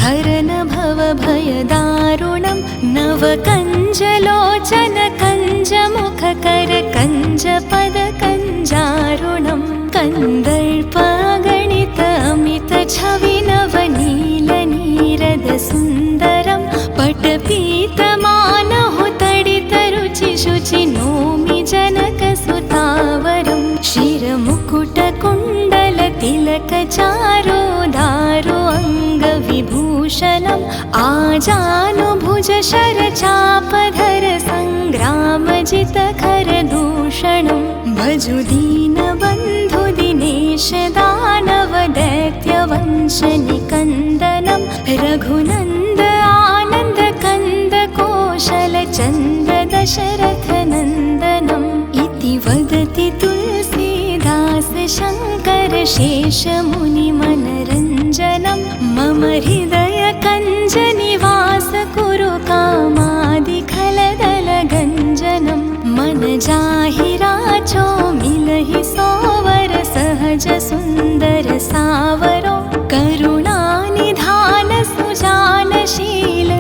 हरन भवभयदारुणं नवकञ्जलोचन कञ्जमुखकर कञ्जपदकञ्जारुणं कन्दर्पगणित अमितछवि नवनीलनीरदसुन्दरं पटपीतमानहुतडितरुचिशुचि नोमि जनकसुतावरं शिरमुकुटकुण्डलतिलकचारोदारो अङ्गविभूषणम् आजानुभुजशरचापधर सङ्ग्रामजितखरदूषणं भजु दीनबन्धु दिनेश दानवदैत्यवंशनिकन्दनं रघुनन्द आनन्द कन्द कोशलचन्द दशरथनन्दनम् इति वदति तुलसीदास शङ्कर शेषमुनिमनरञ्जनं मम हृदय कञ्जनिवास कुरु कामादिखलदलगञ्जनं मन जाहि राचो मिलहि सोवर सहज सुन्दर सावरो करुणानिधान सुजानशील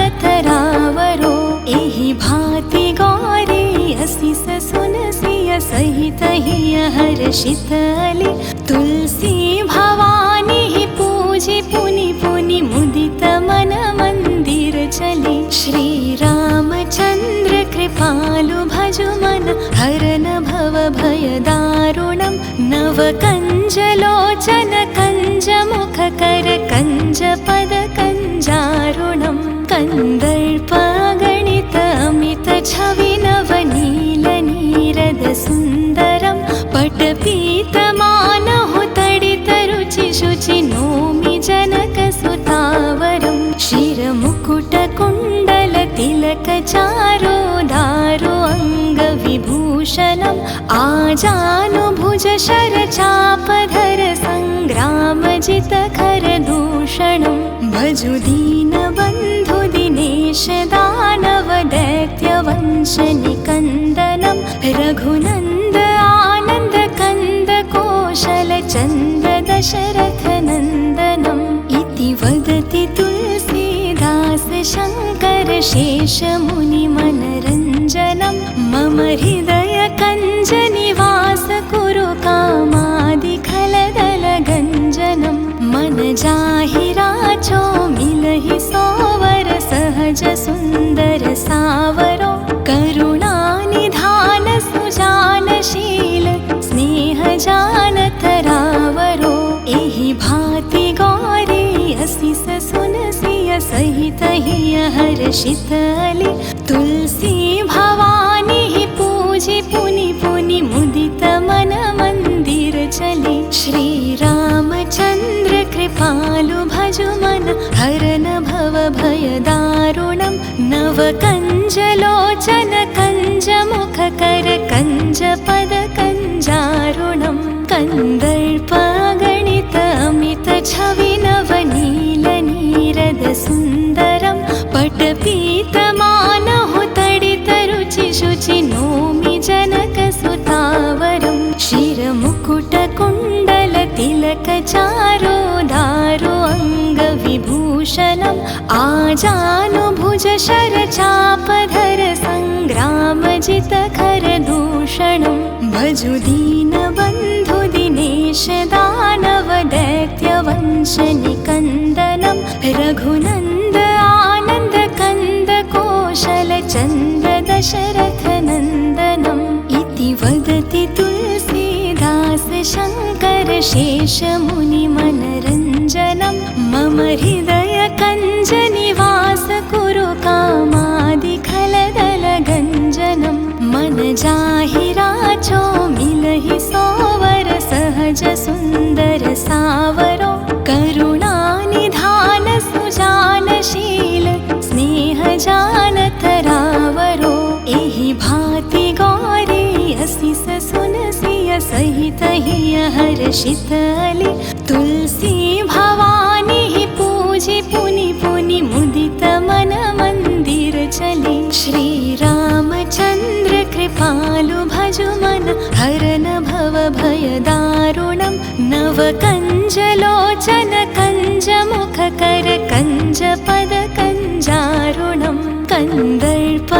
स्नेहजानतरावरो एहि भाति गौरी असिस सुनसिय सहित हिय हर्षितलि तुलसी भवानी पूजि पुनि पुनि मुदित मन मंदिर चली श्री रामचंद्र कृपालु भजु मन हरन भव भय दारुणं नव कंजलोचन कंजमुख कर कंजपद कंजारुणं कंदर्प गणित अमित छवि नवनील नीरद सुन्दरं पटपीतमानहुतडितरुचिशुचि नोमि जनकसुतावरं शिरमुकुटकुण्डलतिलकचारोदारो अङ्गविभूषणम् आजानुभुजशरचापधर सङ्ग्रामजितखरदूषणं भजु दीनबन्धु दिनेश दानवदैत्यवंशनिकन्दनं रघुनन्द आनन्द कन्द कोशलचन्द दशरथनन्दनम् इति वदति तुलसीदास शङ्कर शेषमुनिमनरञ्जनं मम हृदय कञ्जनिवास कुरु कामादिखलदलगञ्जनं मन जाहि राचो मिलहि सोवर सहज सुन्दर सावरो करुणानिधान सुजानशील स्नेहजानतरावरो एहि भाति गौरी असिस सुनसिय सहित हिय हर्षितलि तुलसी भवानी पूजि पुनि पुनि मुदित मन मंदिर चली श्री रामचंद्र कृपालु भजु मन हरन भव भय दारुणं नव कंजलोचन कंजमुख कर कंजपद कंजारुणं कंदर्प गणित अमित छवि नवनील नीरद सुन्दरं पटपीतमानहुतडितरुचिशुचि नोमि जनकसुतावरं शिरमुकुटकुण्डलतिलकचारोदारो अङ्गविभूषणम् आजानुभुजशरचापधर सङ्ग्रामजितखरदूषणं भजु दीनबन्धु दिनेश दानवदैत्यवंशनिकन्दनं रघुनन्द आनन्द कन्द कोशलचन्द दशरथनन्दनम् इति वदति तुलसीदास शङ्कर शेषमुनिमनरञ्जनं मम हृदय कञ्जनिवास कुरु कामादिखलदलगञ्जनं मन जाहि राचो मिलहि सोवर सहज सुन्दर सावरो करुणानिधान सुजानशील स्नेहजानतरावरो एहि भाति गौरी असिस सुनसिय सहित हिय हर्षितलि तुलसी भवानी पूजि पुनि पुनि मुदित मन मंदिर चली श्री रामचंद्र कृपालु भजु मन हरन भव भय दारुणं नव कंजलोचन कंजमु कर कञ्ज पद कञ्जारुणं कन्दर्प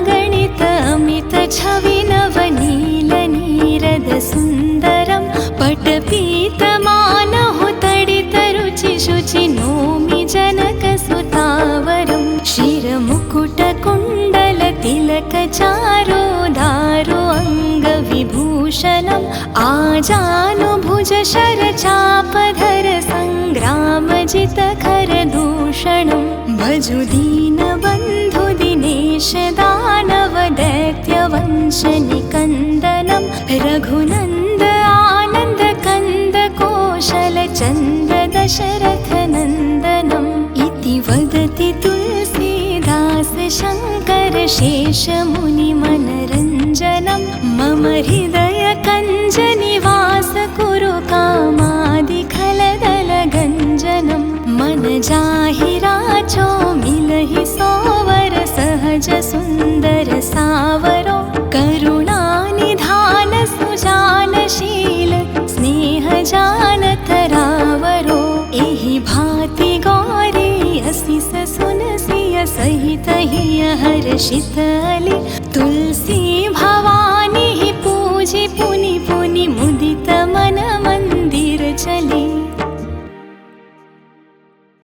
गणित अमित छवि नवनील नीरद सुन्दरं पटपीतमानहु तडित रुचि शुचि नोमि जनक सुतावरं शिरमुकुट कुण्डल तिलक चारो दारो अङ्गविभूषणम् आजानुभुज शरचापधर सङ्ग्रामजित खरदूषणं भजु दीनबन्धु दिनेश दानव दैत्यवंश निकन्दनं रघुनन्द आनन्द कन्द कोशल चन्द दशरथ नन्दनम् इति वदति तुलसीदास शङ्कर शेष मुनि मनरञ्जनं मम हृदय कञ्ज निवास कुरु कामादिखलदल गञ्जनं मन जाहि राचो मिलहि सोवर सहज सुन्दर सावरो करुणानिधान सुजानशील स्नेह जानत रावरो एहि भाति गौरी असिस सुनसिय सहित हिय हर्षित अली तुलसी भवानी पूजि पुनि पुनि मुदित मन मंदिर चली।